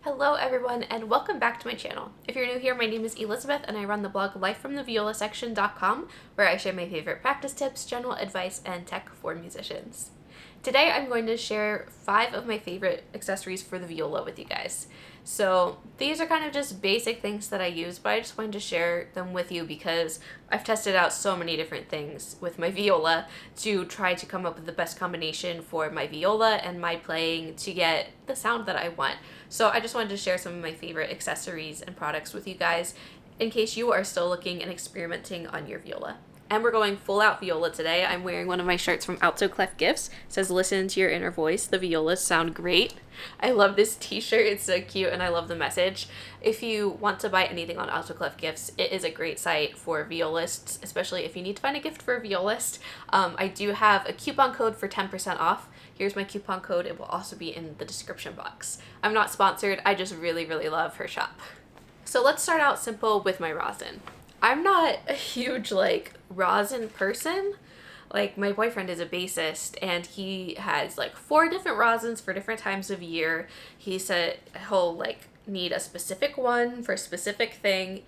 Hello everyone and welcome back to my channel. If you're new here, my name is Elizabeth and I run the blog lifefromtheviola.com where I share my favorite practice tips, general advice, and tech for musicians. Today I'm going to share 5 of my favorite accessories for the viola with you guys. So these are kind of just basic things that I use, but I just wanted to share them with you because I've tested out so many different things with my viola to try to come up with the best combination for my viola and my playing to get the sound that I want. So I just wanted to share some of my favorite accessories and products with you guys in case you are still looking and experimenting on your viola. And we're going full out viola today. I'm wearing one of my shirts from Alto Clef Gifts. It says, "Listen to your inner voice. The violas sound great." I love this t-shirt. It's so cute and I love the message. If you want to buy anything on Alto Clef Gifts, it is a great site for violists, especially if you need to find a gift for a violist. I do have a coupon code for 10% off. Here's my coupon code. It will also be in the description box. I'm not sponsored. I just really love her shop. So let's start out simple with my rosin. I'm not a huge rosin person. Like, my boyfriend is a bassist and he has 4 different rosins for different times of year. He said he'll need a specific one for a specific thing,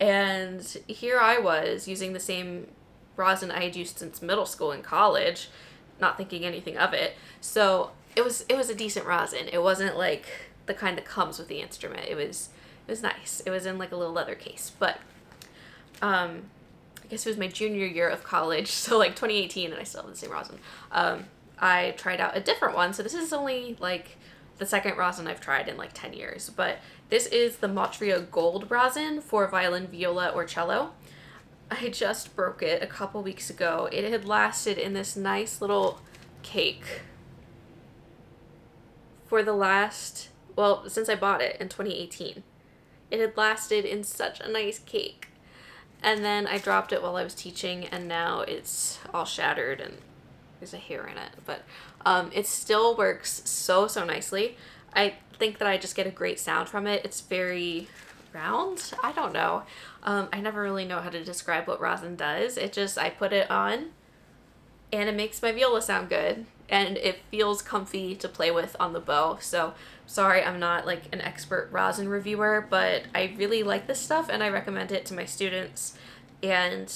and here I was using the same rosin I had used since middle school and college, not thinking anything of it. So it was a decent rosin. It wasn't like the kind that comes with the instrument. It was nice. It was in a little leather case, but I guess it was my junior year of college, so 2018, and I still have the same rosin. I tried out a different one, so this is only the second rosin I've tried in 10 years, but this is the Mottria Gold rosin for violin, viola, or cello. I just broke it a couple weeks ago. It had lasted in this nice little cake for the last, well, since I bought it in 2018. It had lasted in such a nice cake. And then I dropped it while I was teaching, and now it's all shattered and there's a hair in it. But it still works so nicely. I think that I just get a great sound from it. It's very round. I don't know. I never really know how to describe what rosin does. I put it on and it makes my viola sound good. And it feels comfy to play with on the bow. So sorry, I'm not an expert rosin reviewer, but I really like this stuff and I recommend it to my students. And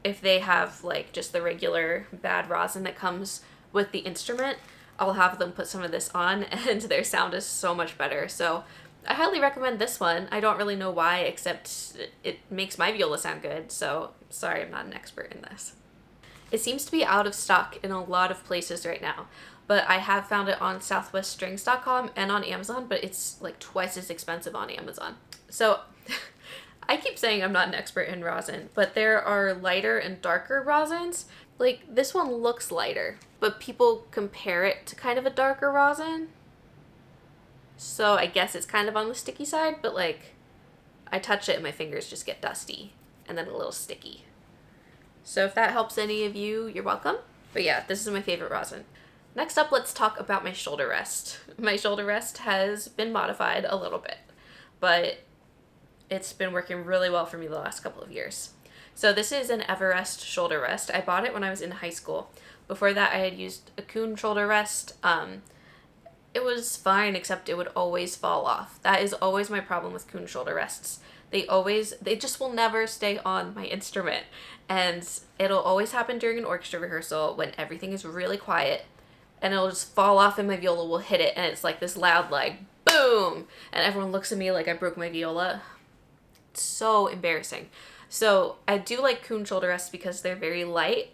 if they have just the regular bad rosin that comes with the instrument, I'll have them put some of this on and their sound is so much better. So I highly recommend this one. I don't really know why, except it makes my viola sound good. So sorry, I'm not an expert in this. It seems to be out of stock in a lot of places right now, but I have found it on southweststrings.com and on Amazon, but it's twice as expensive on Amazon. So I keep saying I'm not an expert in rosin, but there are lighter and darker rosins. This one looks lighter, but people compare it to kind of a darker rosin. So I guess it's kind of on the sticky side, but I touch it and my fingers just get dusty and then a little sticky. So if that helps any of you, you're welcome. But yeah, this is my favorite rosin. Next up, let's talk about my shoulder rest. My shoulder rest has been modified a little bit, but it's been working really well for me the last couple of years. So this is an Everest shoulder rest. I bought it when I was in high school. Before that, I had used a Kuhn shoulder rest. It was fine, except it would always fall off. That is always my problem with Kuhn shoulder rests. They just will never stay on my instrument. And it'll always happen during an orchestra rehearsal when everything is really quiet. And it'll just fall off and my viola will hit it. And it's this loud, boom! And everyone looks at me like I broke my viola. It's so embarrassing. So I do like Kuhn shoulder rests because they're very light.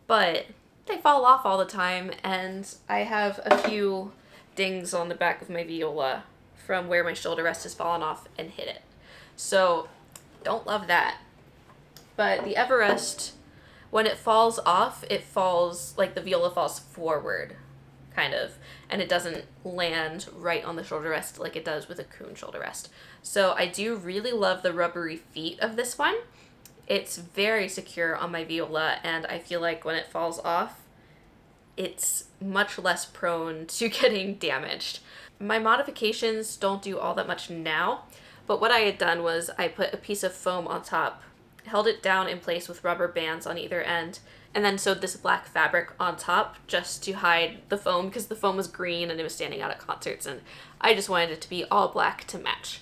But they fall off all the time. And I have a few dings on the back of my viola from where my shoulder rest has fallen off and hit it. So don't love that. But the Everest, when it falls off, it falls, the viola falls forward, kind of, and it doesn't land right on the shoulder rest like it does with a Kuhn shoulder rest. So I do really love the rubbery feet of this one. It's very secure on my viola, and I feel like when it falls off, it's much less prone to getting damaged. My modifications don't do all that much now, but what I had done was I put a piece of foam on top held it down in place with rubber bands on either end, and then sewed this black fabric on top just to hide the foam because the foam was green and it was standing out at concerts, and I just wanted it to be all black to match.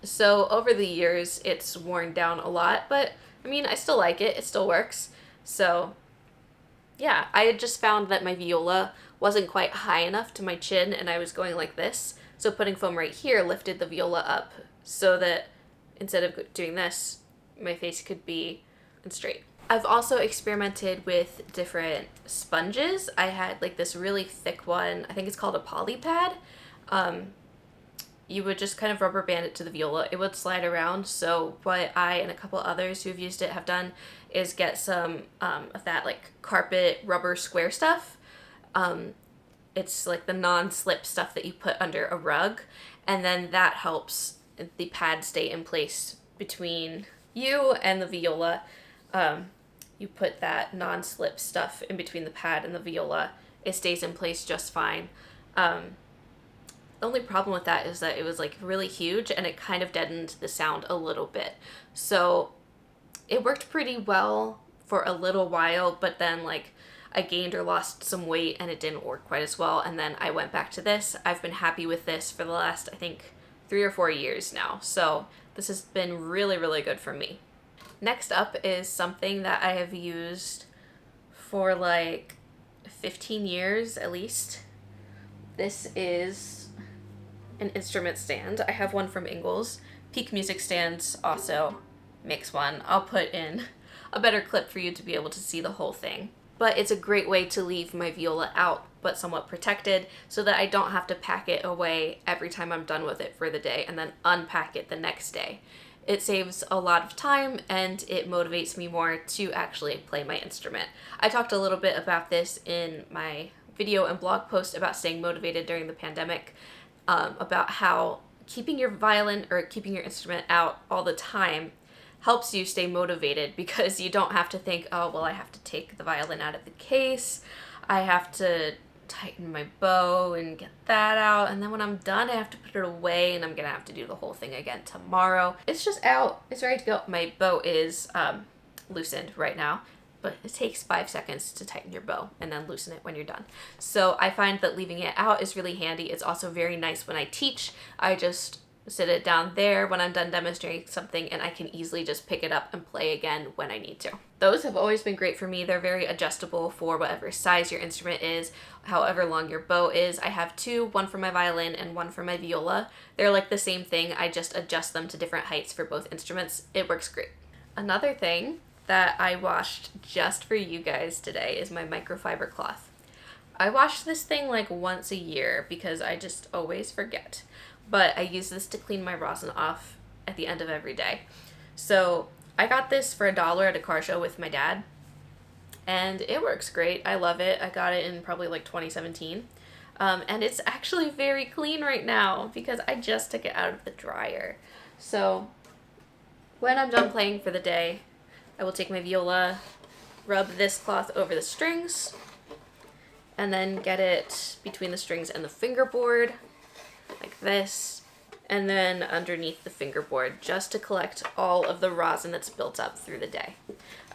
So over the years, it's worn down a lot, but I mean, I still like it. It still works. So yeah, I had just found that my viola wasn't quite high enough to my chin and I was going like this. So putting foam right here lifted the viola up so that instead of doing this, my face could be straight. I've also experimented with different sponges. I had like this really thick one. I think it's called a poly pad. You would just kind of rubber band it to the viola. It would slide around. So what I and a couple others who've used it have done is get some of that like carpet rubber square stuff. It's like the non-slip stuff that you put under a rug, and then that helps the pad stay in place between you and the viola. You put that non-slip stuff in between the pad and the viola. It stays in place just fine. The only problem with that is that it was like really huge and it kind of deadened the sound a little bit. So it worked pretty well for a little while, but then like I gained or lost some weight and it didn't work quite as well. And then I went back to this. I've been happy with this for the last, I think, 3 or 4 years now. So this has been really, really good for me. Next up is something that I have used for like 15 years at least. This is an instrument stand. I have one from Ingles. Peak Music Stands also makes one. I'll put in a better clip for you to be able to see the whole thing. But it's a great way to leave my viola out, but somewhat protected, so that I don't have to pack it away every time I'm done with it for the day and then unpack it the next day. It saves a lot of time and it motivates me more to actually play my instrument. I talked a little bit about this in my video and blog post about staying motivated during the pandemic, about how keeping your violin or keeping your instrument out all the time helps you stay motivated, because you don't have to think, oh, well, I have to take the violin out of the case, I have to tighten my bow and get that out, and then when I'm done I have to put it away and I'm gonna have to do the whole thing again tomorrow. It's just out. It's ready to go. My bow is loosened right now, but it takes 5 seconds to tighten your bow and then loosen it when you're done. So I find that leaving it out is really handy. It's also very nice when I teach. I just sit it down there when I'm done demonstrating something and I can easily just pick it up and play again when I need to. Those have always been great for me. They're very adjustable for whatever size your instrument is, however long your bow is. I have two, one for my violin and one for my viola. They're like the same thing. I just adjust them to different heights for both instruments. It works great. Another thing that I washed just for you guys today is my microfiber cloth. I wash this thing like once a year because I just always forget. But I use this to clean my rosin off at the end of every day. So I got this for $1 at a car show with my dad, and it works great. I love it. I got it in probably like 2017. And it's actually very clean right now because I just took it out of the dryer. So when I'm done playing for the day, I will take my viola, rub this cloth over the strings, and then get it between the strings and the fingerboard, like this, and then underneath the fingerboard, just to collect all of the rosin that's built up through the day.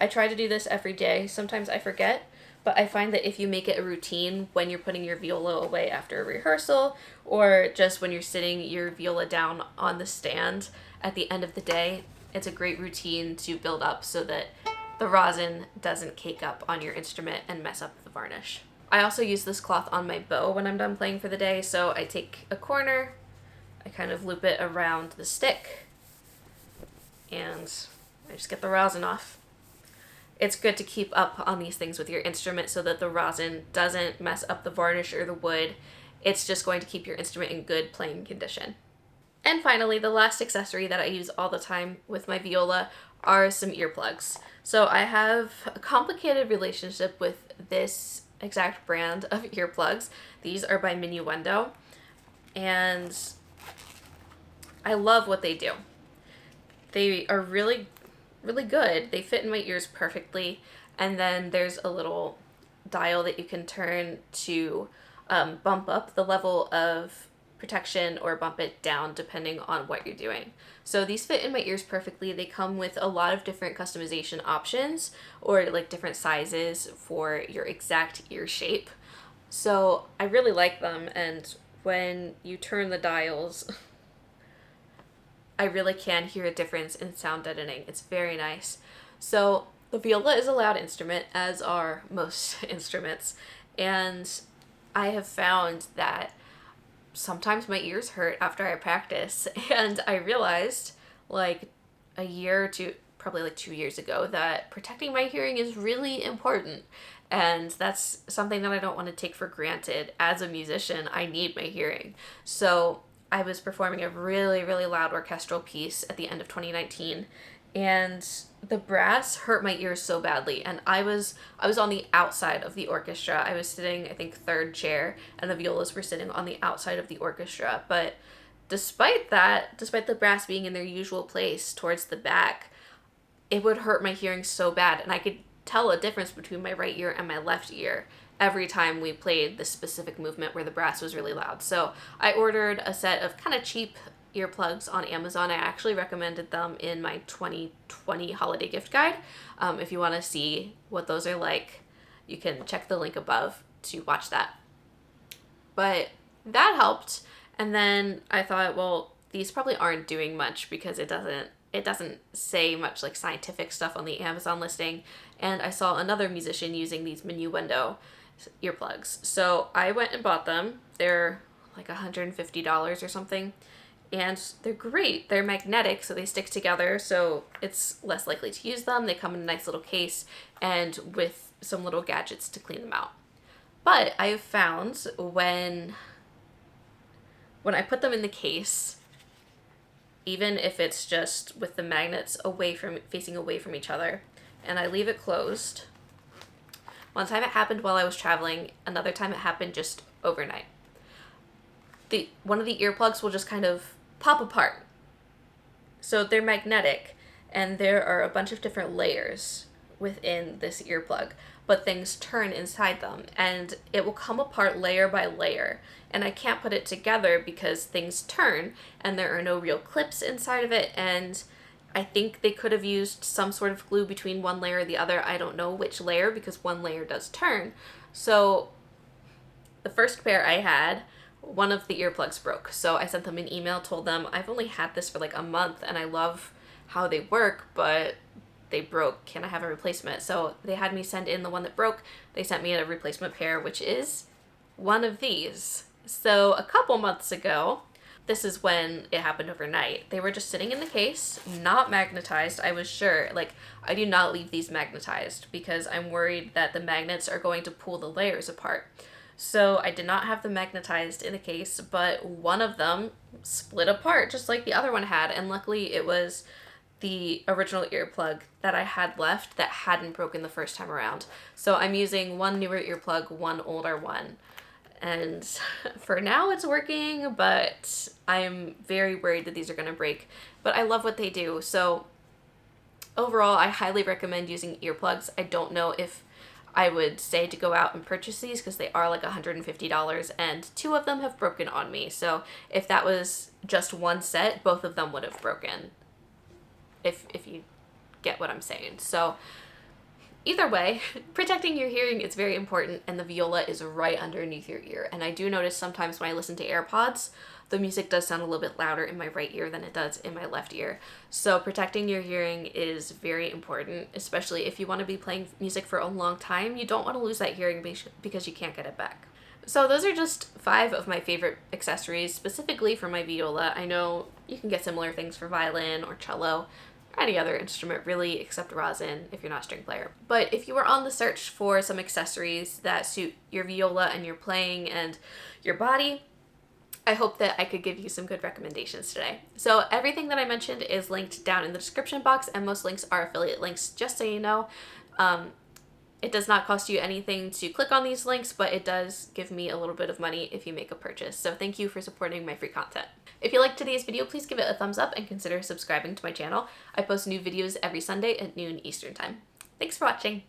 I try to do this every day. Sometimes I forget, but I find that if you make it a routine when you're putting your viola away after a rehearsal, or just when you're sitting your viola down on the stand at the end of the day, it's a great routine to build up so that the rosin doesn't cake up on your instrument and mess up the varnish. I also use this cloth on my bow when I'm done playing for the day, so I take a corner, I kind of loop it around the stick, and I just get the rosin off. It's good to keep up on these things with your instrument so that the rosin doesn't mess up the varnish or the wood. It's just going to keep your instrument in good playing condition. And finally, the last accessory that I use all the time with my viola are some earplugs. So I have a complicated relationship with this exact brand of earplugs. These are by Minuendo, and I love what they do. They are really, really good. They fit in my ears perfectly, and then there's a little dial that you can turn to bump up the level of protection or bump it down depending on what you're doing. So these fit in my ears perfectly. They come with a lot of different customization options or like different sizes for your exact ear shape. So I really like them, and when you turn the dials, I really can hear a difference in sound deadening. It's very nice. So the viola is a loud instrument, as are most instruments, and I have found that sometimes my ears hurt after I practice, and I realized like a year or two, probably like 2 years ago, that protecting my hearing is really important. And that's something that I don't want to take for granted. As a musician, I need my hearing. So I was performing a really, really loud orchestral piece at the end of 2019, and the brass hurt my ears so badly. And I was on the outside of the orchestra. I was sitting, I think, third chair, and the violas were sitting on the outside of the orchestra. But despite that, despite the brass being in their usual place towards the back, it would hurt my hearing so bad, and I could tell a difference between my right ear and my left ear every time we played this specific movement where the brass was really loud. So I ordered a set of kind of cheap earplugs on Amazon. I actually recommended them in my 2020 holiday gift guide. If you want to see what those are like, you can check the link above to watch that. But that helped. And then I thought, well, these probably aren't doing much because it doesn't say much like scientific stuff on the Amazon listing. And I saw another musician using these Minuendo earplugs. So I went and bought them. They're like $150 or something. And they're great. They're magnetic, so they stick together, so it's less likely to use them. They come in a nice little case and with some little gadgets to clean them out. But I have found when I put them in the case, even if it's just with the magnets facing away from each other, and I leave it closed. One time it happened while I was traveling, another time it happened just overnight. One of the earplugs will just kind of pop apart. So they're magnetic, and there are a bunch of different layers within this earplug, but things turn inside them, and it will come apart layer by layer, and I can't put it together because things turn, and there are no real clips inside of it, and I think they could have used some sort of glue between one layer or the other. I don't know which layer, because one layer does turn. So the first pair I had, one of the earplugs broke. So I sent them an email, told them I've only had this for like a month and I love how they work, but they broke. Can I have a replacement? So they had me send in the one that broke. They sent me a replacement pair, which is one of these. So a couple months ago, this is when it happened overnight. They were just sitting in the case, not magnetized. I was sure, like, I do not leave these magnetized because I'm worried that the magnets are going to pull the layers apart. So I did not have them magnetized in the case, but one of them split apart just like the other one had, and luckily it was the original earplug that I had left that hadn't broken the first time around. So I'm using one newer earplug, one older one, and for now it's working, but I'm very worried that these are going to break. But I love what they do, so overall I highly recommend using earplugs. I don't know if I would say to go out and purchase these because they are like $150, and two of them have broken on me. So if that was just one set, both of them would have broken, if you get what I'm saying. So either way, protecting your hearing is very important, and the viola is right underneath your ear. And I do notice sometimes when I listen to AirPods, the music does sound a little bit louder in my right ear than it does in my left ear. So protecting your hearing is very important, especially if you want to be playing music for a long time. You don't want to lose that hearing because you can't get it back. So those are just 5 of my favorite accessories, specifically for my viola. I know you can get similar things for violin or cello, or any other instrument really, except rosin if you're not a string player. But if you are on the search for some accessories that suit your viola and your playing and your body, I hope that I could give you some good recommendations today. So everything that I mentioned is linked down in the description box, and most links are affiliate links, just so you know. It does not cost you anything to click on these links, but it does give me a little bit of money if you make a purchase. So thank you for supporting my free content. If you liked today's video, please give it a thumbs up and consider subscribing to my channel. I post new videos every Sunday at noon Eastern time. Thanks for watching.